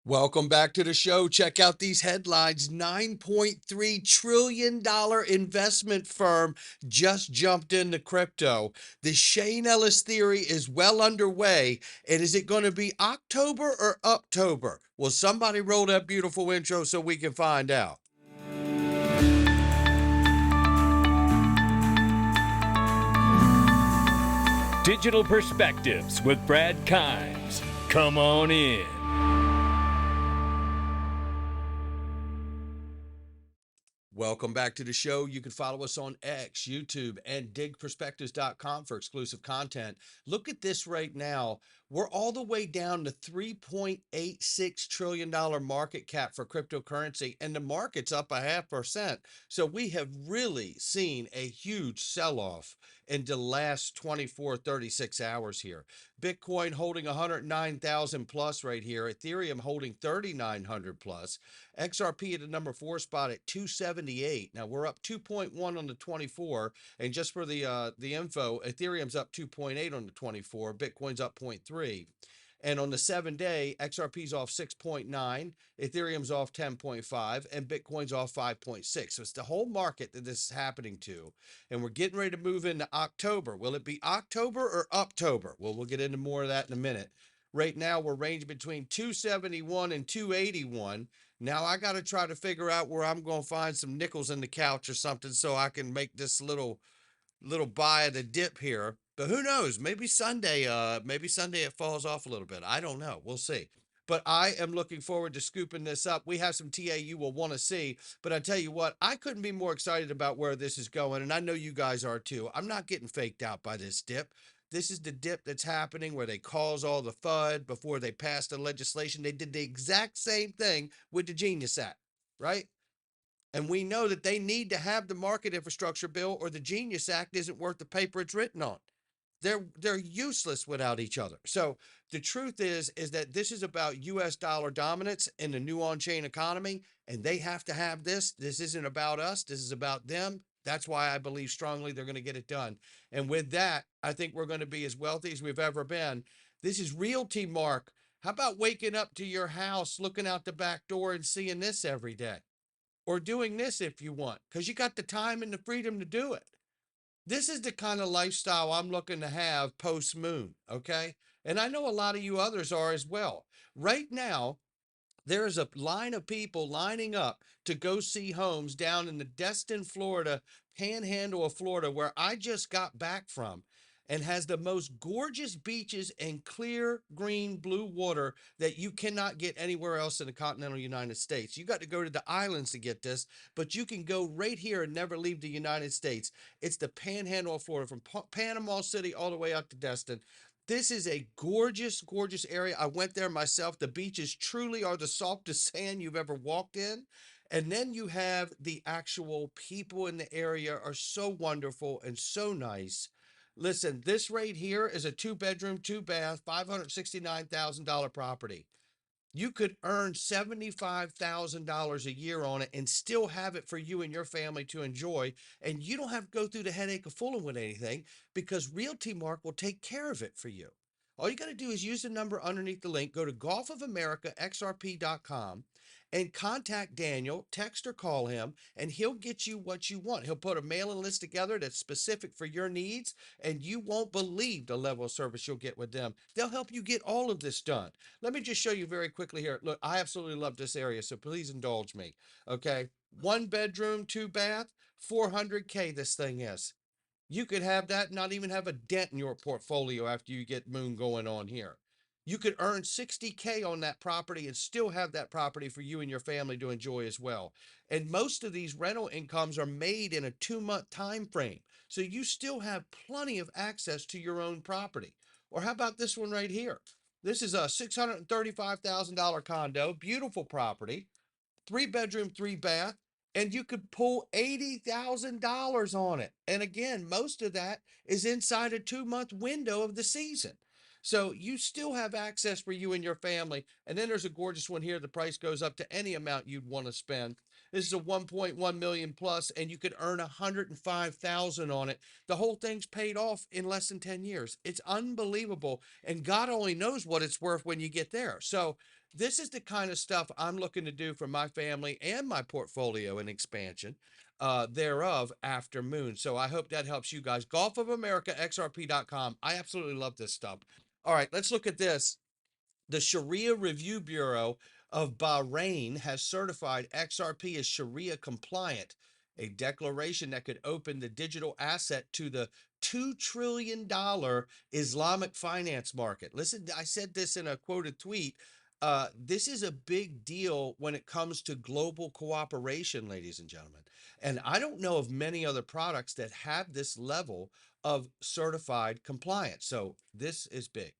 Welcome back to the show. Check out these headlines. $9.3 trillion investment firm just jumped into crypto. The Shane Ellis theory is well underway. And is it going to be October or Uptober? Well, somebody roll that beautiful intro so we can find out. Digital Perspectives with Brad Kimes. Come on in. Welcome back to the show. You can follow us on X, YouTube, and DigPerspectives.com for exclusive content. Look at this right now. We're all the way down to $3.86 trillion market cap for cryptocurrency, and the market's up 0.5%. So we have really seen a huge sell-off in the last 24, 36 hours here. Bitcoin holding 109,000 plus right here. Ethereum holding 3,900 plus. XRP at the number 4 spot at 278. Now we're up 2.1 on the 24, and just for the info, Ethereum's up 2.8 on the 24. Bitcoin's up 0.3. And on the 7-day, XRP's off 6.9, Ethereum's off 10.5, and Bitcoin's off 5.6. So it's the whole market that this is happening to. And we're getting ready to move into October. Will it be October or Uptober? Well, we'll get into more of that in a minute. Right now, we're ranged between 271 and 281. Now I got to try to figure out where I'm going to find some nickels in the couch or something so I can make this little buy of the dip here. But who knows? Maybe Sunday it falls off a little bit. I don't know. We'll see. But I am looking forward to scooping this up. We have some TA you will want to see. But I tell you what, I couldn't be more excited about where this is going. And I know you guys are too. I'm not getting faked out by this dip. This is the dip that's happening where they cause all the FUD before they pass the legislation. They did the exact same thing with the Genius Act, right? And we know that they need to have the market infrastructure bill or the Genius Act isn't worth the paper it's written on. They're useless without each other. So the truth is that this is about US dollar dominance in the new on-chain economy, and they have to have this. This isn't about us. This is about them. That's why I believe strongly they're going to get it done. And with that, I think we're going to be as wealthy as we've ever been. This is realty, Mark. How about waking up to your house, looking out the back door and seeing this every day? Or doing this if you want, because you got the time and the freedom to do it. This is the kind of lifestyle I'm looking to have post moon, okay? And I know a lot of you others are as well. Right now, there's a line of people lining up to go see homes down in the Destin, Florida, panhandle of Florida, where I just got back from, and has the most gorgeous beaches and clear green blue water that you cannot get anywhere else in the continental United States. You got to go to the islands to get this, but you can go right here and never leave the United States. It's the panhandle of Florida, from Panama City all the way up to Destin. This is a gorgeous, gorgeous area. I went there myself. The beaches truly are the softest sand you've ever walked in. And then you have the actual people in the area are so wonderful and so nice. Listen, this right here is a 2-bedroom, 2-bath, $569,000 property. You could earn $75,000 a year on it and still have it for you and your family to enjoy. And you don't have to go through the headache of fooling with anything, because Realty Mark will take care of it for you. All you got to do is use the number underneath the link, go to gulfofamerica'xrp.com and contact Daniel, text or call him, and he'll get you what you want. He'll put a mailing list together that's specific for your needs, and you won't believe the level of service you'll get with them. They'll help you get all of this done. Let me just show you very quickly here. Look, I absolutely love this area, so please indulge me. Okay, 1-bedroom, 2-bath, 400K this thing is. You could have that, not even have a dent in your portfolio after you get moon going on here. You could earn 60K on that property and still have that property for you and your family to enjoy as well. And most of these rental incomes are made in a 2-month time frame. So you still have plenty of access to your own property. Or how about this one right here? This is a $635,000 condo, beautiful property, 3-bedroom, 3-bath, and you could pull $80,000 on it. And again, most of that is inside a 2-month window of the season. So you still have access for you and your family. And then there's a gorgeous one here. The price goes up to any amount you'd want to spend. This is a 1.1 million plus, and you could earn 105,000 on it. The whole thing's paid off in less than 10 years. It's unbelievable. And God only knows what it's worth when you get there. So this is the kind of stuff I'm looking to do for my family and my portfolio and expansion thereof after Moon. So I hope that helps you guys. Gulf of America, XRP.com. I absolutely love this stuff. All right, let's look at this. The Sharia Review Bureau of Bahrain has certified XRP as Sharia compliant, a declaration that could open the digital asset to the $2 trillion Islamic finance market. Listen, I said this in a quoted tweet. This is a big deal when it comes to global cooperation, ladies and gentlemen. And I don't know of many other products that have this level of certified compliance. So this is big.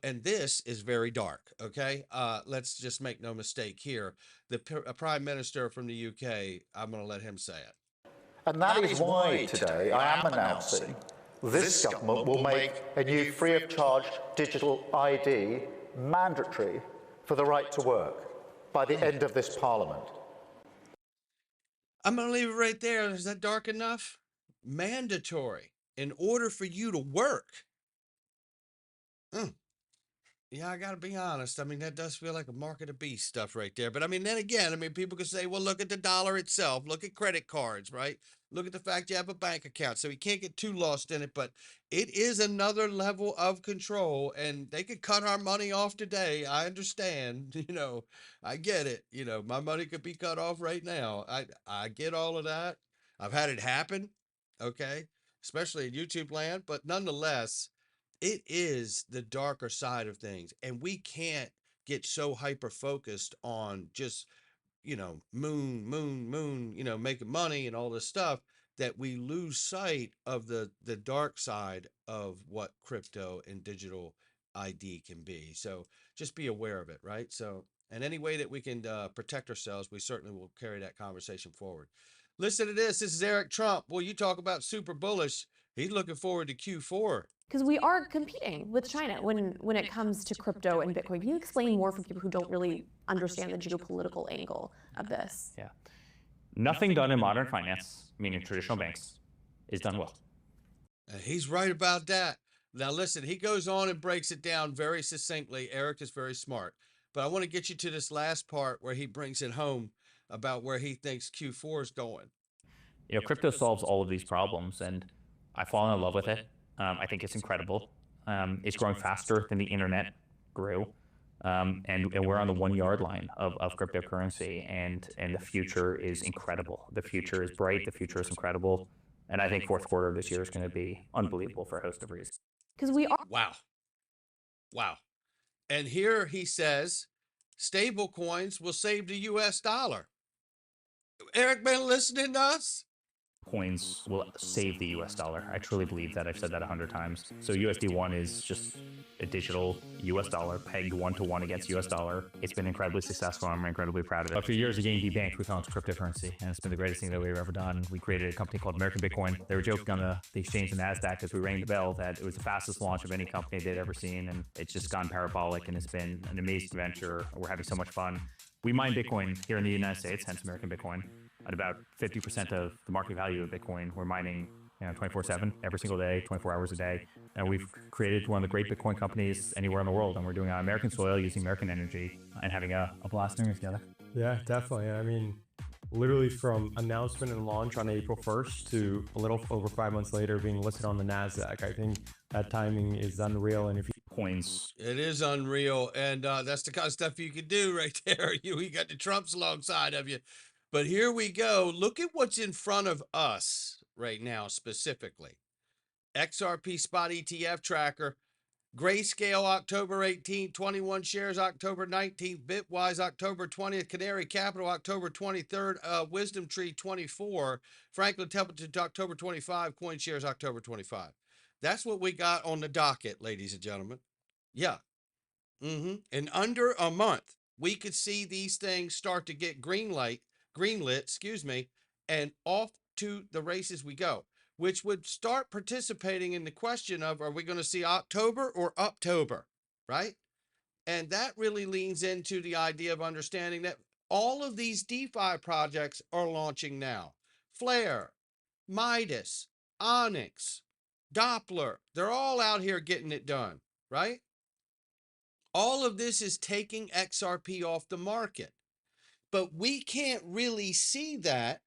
And this is very dark, okay? Let's just make no mistake here. The Prime Minister from the UK, I'm going to let him say it. And that is why today I am announcing this government will make a new free of charge digital ID mandatory for the right to work by the end of this Parliament. I'm going to leave it right there. Is that dark enough? Mandatory in order for you to work. Yeah, I got to be honest. I mean, that does feel like a mark of the beast stuff right there. But I mean, then again, I mean, people could say, well, look at the dollar itself. Look at credit cards, right? Look at the fact you have a bank account. So you can't get too lost in it. But it is another level of control. And they could cut our money off today. I understand. You know, I get it. You know, my money could be cut off right now. I get all of that. I've had it happen. Okay. Especially in YouTube land. But nonetheless, it is the darker side of things, and we can't get so hyper focused on just, you know, moon, you know, making money and all this stuff that we lose sight of the dark side of what crypto and digital ID can be. So just be aware of it, right? So, and any way that we can protect ourselves, we certainly will carry that conversation forward. Listen to this. This is Eric Trump. Well, you talk about super bullish. He's looking forward to Q4. Because we are competing with China when it comes to crypto and Bitcoin. Can you explain more for people who don't really understand the geopolitical angle of this? Yeah. Nothing done in modern finance, meaning traditional banks, is done well. He's right about that. Now, listen, he goes on and breaks it down very succinctly. Eric is very smart. But I want to get you to this last part where he brings it home about where he thinks Q4 is going. You know, crypto solves all of these problems, and I've fallen in love with it. I think it's incredible. It's growing faster than the internet grew. And we're on the 1 yard line of cryptocurrency, and the future is incredible. The future is bright. The future is incredible. And I think fourth quarter of this year is going to be unbelievable for a host of reasons. Because we are. Wow. And here he says, stable coins will save the US dollar. Eric been listening to us? Coins will save the US dollar. I truly believe that. I've said that 100 times. So USD1 is just a digital US dollar pegged 1-to-1 against US dollar. It's been incredibly successful. I'm incredibly proud of it. After years of getting debanked, we fell into cryptocurrency, and it's been the greatest thing that we've ever done. We created a company called American Bitcoin. They were joking on the exchange, the NASDAQ, as we rang the bell, that it was the fastest launch of any company they'd ever seen, and it's just gone parabolic, and it's been an amazing venture. We're having so much fun. We mine Bitcoin here in the United States, hence American Bitcoin. At about 50% of the market value of Bitcoin, we're mining 24/7, every single day, 24 hours a day. And we've created one of the great Bitcoin companies anywhere in the world. And we're doing it on American soil, using American energy, and having a blast doing it together. Yeah, definitely. I mean, literally from announcement and launch on April 1st to a little over 5 months later being listed on the NASDAQ. I think that timing is unreal. And if you Coins. It is unreal. And that's the kind of stuff you can do right there. You got the Trumps alongside of you. But here we go. Look at what's in front of us right now, specifically. XRP Spot ETF Tracker, Grayscale October 18th, 21 shares October 19th, Bitwise October 20th, Canary Capital October 23rd, Wisdom Tree 24, Franklin Templeton October 25, CoinShares October 25. That's what we got on the docket, ladies and gentlemen. Yeah. In under a month, we could see these things start to get greenlit, and off to the races we go, which would start participating in the question of, are we going to see October or Uptober, right? And that really leans into the idea of understanding that all of these DeFi projects are launching now. Flare, Midas, Onyx, Doppler, they're all out here getting it done, right? All of this is taking XRP off the market. But we can't really see that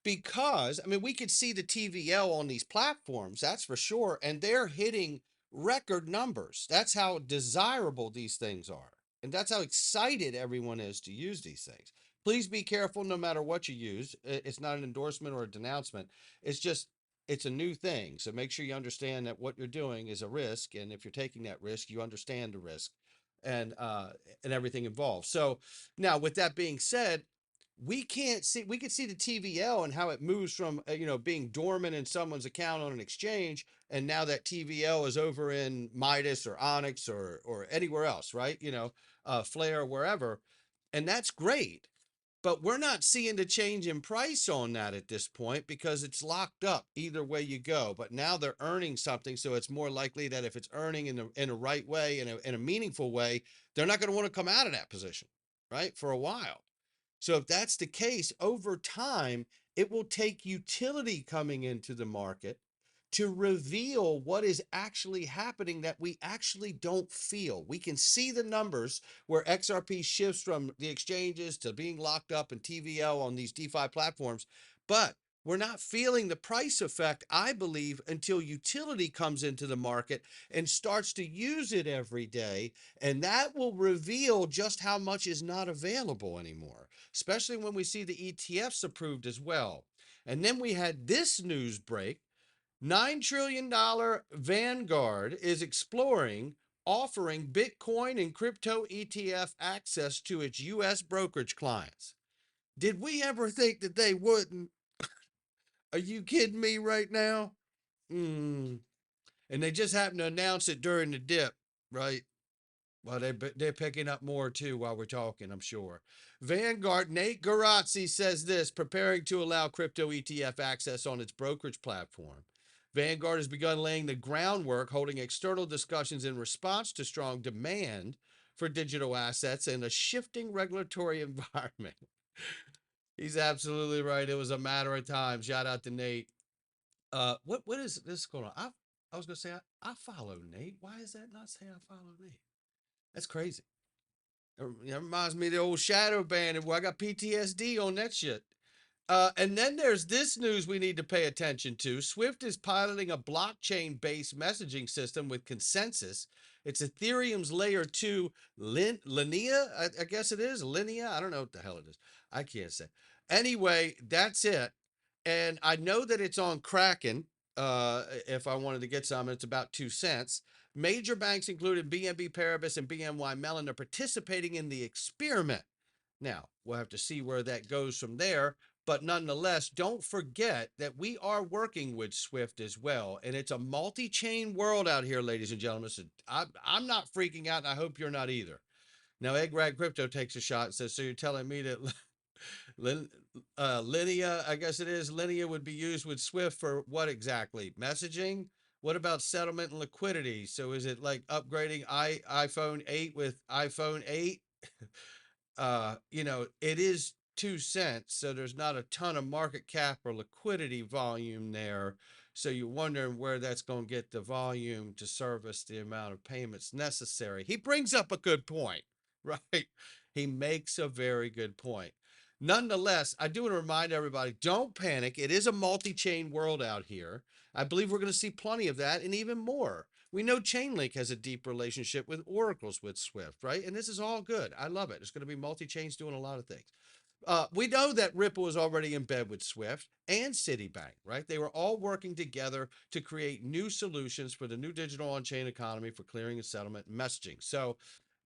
because, I mean, we could see the TVL on these platforms, that's for sure, and they're hitting record numbers. That's how desirable these things are. And that's how excited everyone is to use these things. Please be careful no matter what you use. It's not an endorsement or a denouncement. It's just, it's a new thing. So make sure you understand that what you're doing is a risk. And if you're taking that risk, you understand the risk and everything involved. So now with that being said, we can see the TVL and how it moves from being dormant in someone's account on an exchange, and now that TVL is over in Midas or Onyx or anywhere else, right? Flare, wherever, and that's great. But we're not seeing the change in price on that at this point because it's locked up either way you go. But now they're earning something, so it's more likely that if it's earning in a right way, in a meaningful way, they're not going to want to come out of that position, right, for a while. So if that's the case, over time, it will take utility coming into the market to reveal what is actually happening that we actually don't feel. We can see the numbers where XRP shifts from the exchanges to being locked up in TVL on these DeFi platforms, but we're not feeling the price effect, I believe, until utility comes into the market and starts to use it every day. And that will reveal just how much is not available anymore, especially when we see the ETFs approved as well. And then we had this news break. $9 trillion Vanguard is exploring offering Bitcoin and crypto ETF access to its U.S. brokerage clients. Did we ever think that they wouldn't? Are you kidding me right now? And they just happened to announce it during the dip, right? Well, they're picking up more too while we're talking, I'm sure. Vanguard, Nate Garazzi says this, preparing to allow crypto ETF access on its brokerage platform. Vanguard has begun laying the groundwork, holding external discussions in response to strong demand for digital assets and a shifting regulatory environment. He's absolutely right. It was a matter of time. Shout out to Nate. What is this going on? I was gonna say I follow Nate. Why is that not saying I follow Nate? That's crazy. It reminds me of the old shadow band. Well, I got PTSD on that shit. And then there's this news we need to pay attention to. Swift is piloting a blockchain-based messaging system with consensus. It's Ethereum's layer 2 Linea, I guess it is. Linea, I don't know what the hell it is. I can't say. Anyway, that's it. And I know that it's on Kraken. If I wanted to get some, it's about 2 cents. Major banks, including BNB Paribas and BNY Mellon, are participating in the experiment. Now, we'll have to see where that goes from there. But nonetheless, don't forget that we are working with Swift as well. And it's a multi-chain world out here, ladies and gentlemen. So I'm not freaking out, and I hope you're not either. Now, Egg Rag Crypto takes a shot and says, so you're telling me that Linea, I guess it is, Linea would be used with Swift for what exactly? Messaging? What about settlement and liquidity? So is it like upgrading iPhone 8 with iPhone 8? It is 2 cents, so there's not a ton of market cap or liquidity volume there. So you're wondering where that's going to get the volume to service the amount of payments necessary. He brings up a good point, right? He makes a very good point. Nonetheless, I do want to remind everybody, don't panic. It is a multi-chain world out here. I believe we're going to see plenty of that and even more. We know Chainlink has a deep relationship with Oracles with Swift, right? And this is all good. I love it. It's going to be multi-chains doing a lot of things. We know that Ripple is already in bed with Swift and Citibank, right? They were all working together to create new solutions for the new digital on-chain economy for clearing and settlement and messaging. So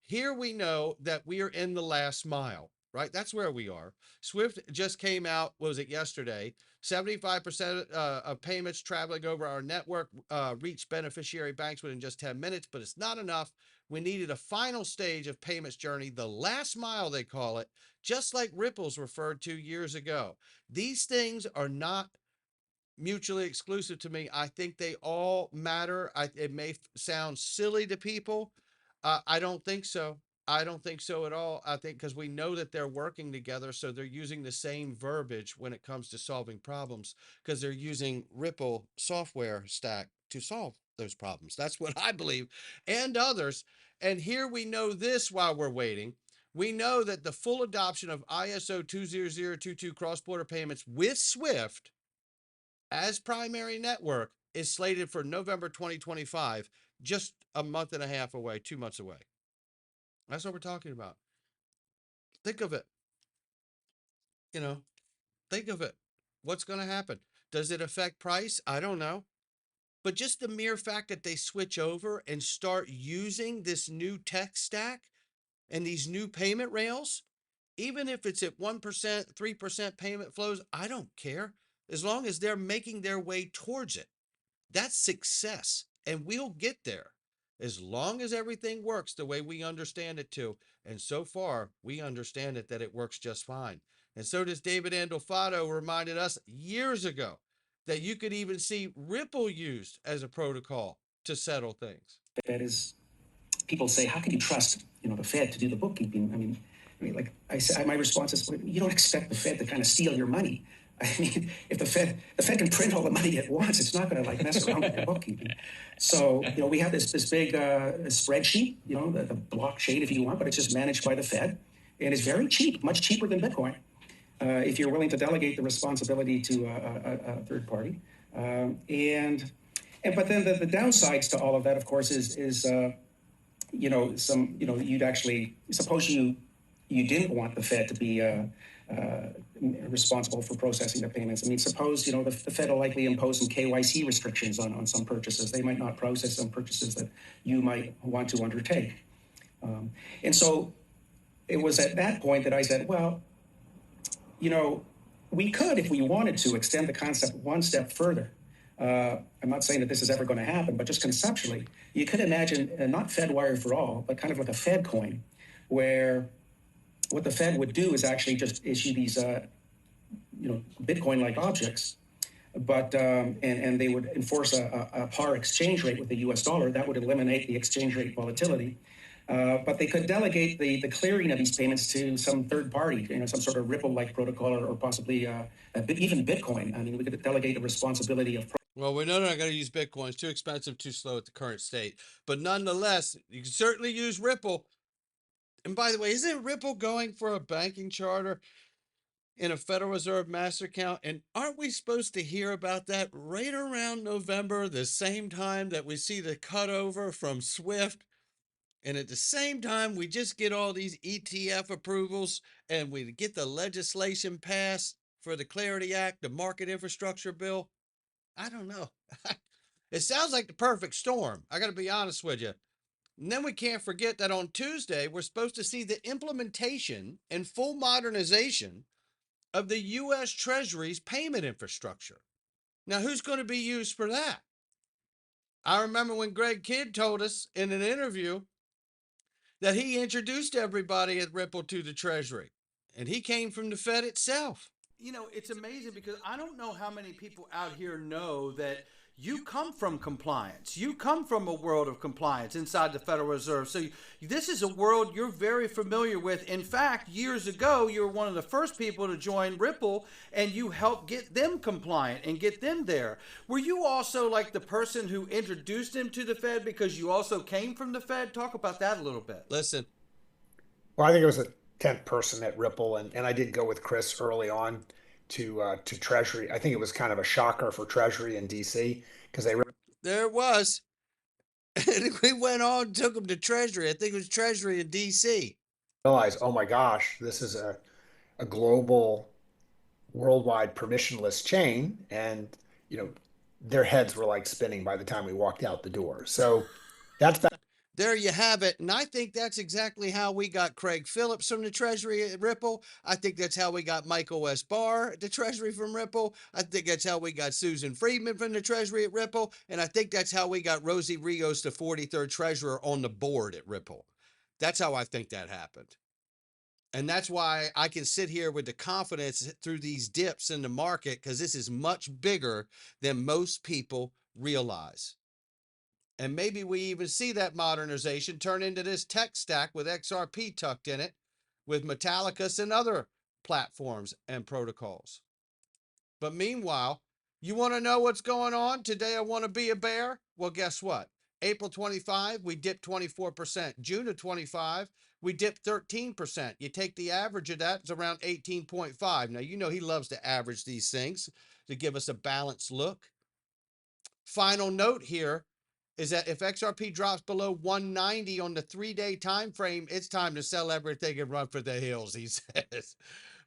here we know that we are in the last mile, right? That's where we are. Swift just came out, what was it, yesterday? 75% of payments traveling over our network reach beneficiary banks within just 10 minutes, but it's not enough. We needed a final stage of payments journey, the last mile, they call it, just like Ripple's referred to years ago. These things are not mutually exclusive to me. I think they all matter. It may sound silly to people. I don't think so. I don't think so at all. I think because we know that they're working together, so they're using the same verbiage when it comes to solving problems because they're using Ripple software stack to solve those problems. That's what I believe, and others. And here we know this while we're waiting. We know that the full adoption of ISO 20022 cross-border payments with SWIFT as primary network is slated for November 2025, just a month and a half away, 2 months away. That's what we're talking about. Think of it. Think of it. What's going to happen? Does it affect price? I don't know. But just the mere fact that they switch over and start using this new tech stack and these new payment rails, even if it's at 1%, 3% payment flows, I don't care. As long as they're making their way towards it, that's success. And we'll get there as long as everything works the way we understand it to. And so far, we understand it that it works just fine. And so does David Andolfato reminded us years ago that you could even see Ripple used as a protocol to settle things. That is, people say, how can you trust, the Fed to do the bookkeeping? I mean, like I said, my response is, you don't expect the Fed to kind of steal your money. I mean, if the Fed can print all the money at once, it's not going to mess around with your bookkeeping. So, we have this big spreadsheet, the blockchain if you want, but it's just managed by the Fed, and it's very cheap, much cheaper than Bitcoin, if you're willing to delegate the responsibility to a third party. But then the downsides to all of that, of course, is you'd actually suppose you didn't want the Fed to be responsible for processing the payments. I mean, suppose, the Fed will likely impose some KYC restrictions on some purchases. They might not process some purchases that you might want to undertake. And so it was at that point that I said, well, we could, if we wanted to, extend the concept one step further. I'm not saying that this is ever going to happen, but just conceptually, you could imagine not Fedwire for all, but kind of like a Fed coin, where what the Fed would do is actually just issue these, Bitcoin-like objects, but and they would enforce a par exchange rate with the U.S. dollar. That would eliminate the exchange rate volatility. But they could delegate the clearing of these payments to some third party, some sort of Ripple-like protocol, or possibly even Bitcoin. I mean, we could delegate the responsibility of. Well, we know they're not going to use Bitcoin. It's too expensive, too slow at the current state. But nonetheless, you can certainly use Ripple. And by the way, isn't Ripple going for a banking charter in a Federal Reserve master account? And aren't we supposed to hear about that right around November, the same time that we see the cutover from SWIFT? And at the same time, we just get all these ETF approvals and we get the legislation passed for the Clarity Act, the market infrastructure bill. I don't know. It sounds like the perfect storm. I got to be honest with you. And then we can't forget that on Tuesday, we're supposed to see the implementation and full modernization of the U.S. Treasury's payment infrastructure. Now, who's going to be used for that? I remember when Greg Kidd told us in an interview that he introduced everybody at Ripple to the Treasury, and he came from the Fed itself. It's amazing because I don't know how many people out here know that you come from compliance. You come from a world of compliance inside the Federal Reserve. So this is a world you're very familiar with. In fact, years ago, you were one of the first people to join Ripple, and you helped get them compliant and get them there. Were you also like the person who introduced them to the Fed because you also came from the Fed? Talk about that a little bit. Listen. Well, I think it was the 10th person at Ripple, and I did go with Chris early on to Treasury. I think it was kind of a shocker for Treasury in DC because there it was. And we went on and took them to Treasury. I think it was Treasury in DC. Realized, oh my gosh, this is a global, worldwide permissionless chain, and their heads were like spinning by the time we walked out the door. So that's that. There you have it. And I think that's exactly how we got Craig Phillips from the Treasury at Ripple. I think that's how we got Michael S. Barr at the Treasury from Ripple. I think that's how we got Susan Friedman from the Treasury at Ripple. And I think that's how we got Rosie Rios, the 43rd Treasurer, on the board at Ripple. That's how I think that happened. And that's why I can sit here with the confidence through these dips in the market, because this is much bigger than most people realize. And maybe we even see that modernization turn into this tech stack with XRP tucked in it, with Metallicus and other platforms and protocols. But meanwhile, you want to know what's going on? Today I want to be a bear? Well, guess what? April 25, we dipped 24%. June of 25, we dipped 13%. You take the average of that, it's around 18.5. Now, you know he loves to average these things to give us a balanced look. Final note here is that if XRP drops below 190 on the 3-day time frame, it's time to sell everything and run for the hills, he says.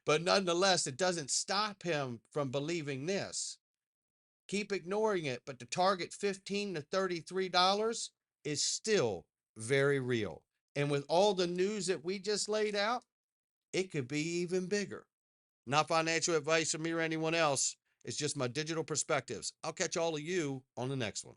But nonetheless, it doesn't stop him from believing this. Keep ignoring it, but the target $15 to $33 is still very real. And with all the news that we just laid out, it could be even bigger. Not financial advice from me or anyone else. It's just my digital perspectives. I'll catch all of you on the next one.